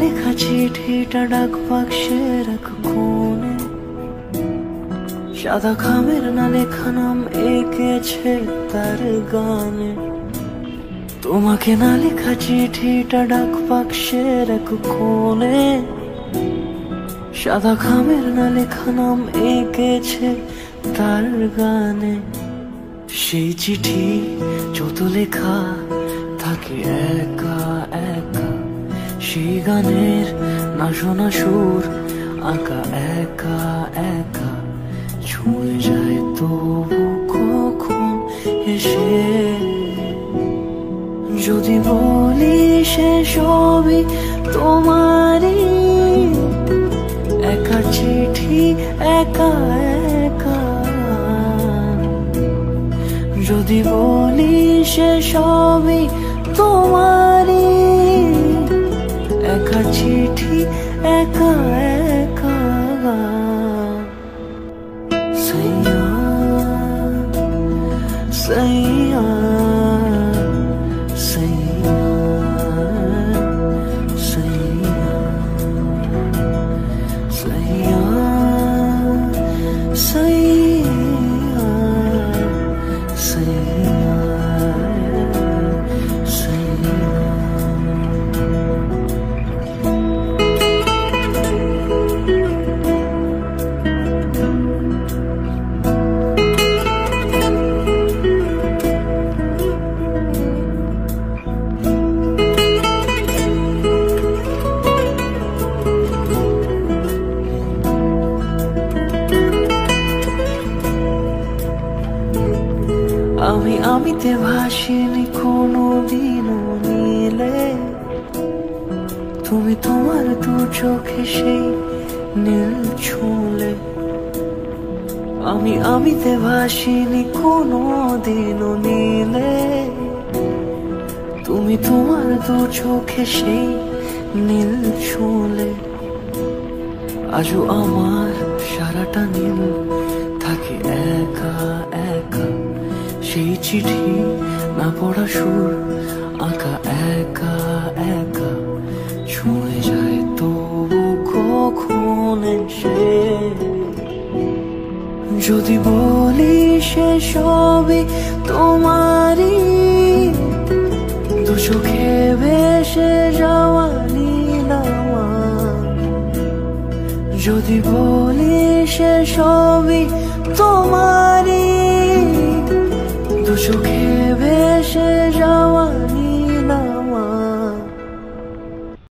লেখা চিঠিটা ডাক বাক্সের এক কোণে, সাদা খামের না লেখা নাম এঁকেছে তার গানে। তোমাকে না লেখা চিঠিটা ডাক বাক্সের এক কোণে, সাদা খামের না লেখা নাম এঁকেছে তার গানে। সেই চিঠি যত লেখা থাকে একা একা, সেই গানের না শোনা সুর আঁকা একা একা, ছুঁয়ে যায় তবু কখন এসে। যদি বলি সে সবই তোমারই, একা চিঠি একা একা। যদি বলি সে সবই তোমারই, একা চিঠি একা একা। সাইয়া সাইয়া সাইয়া সাইয়া সাইয়া সাইয়া সাইয়া সাইয়া। আমিতে ভাসিনি কোনো দিনও নীলে, তুমি তোমার দু চোখে সেই নীল ছুঁলে। আমিতে ভাসিনি কোনো দিনও নীলে, তুমি তোমার দু চোখে সেই নীল ছুঁলে। আজও আমার সারাটা নীল থাকে একা একা, সেই চিঠি না পড়া সুর আঁকা একা একা, ছুঁয়ে যায় তবু কখন এসে। যদি বলি সে সবই তোমারই, দু চোখে ভেসে যাওয়া নীলামা। যদি বলি সে সবই তোমারই, দু চোখে ভেসে যাওয়া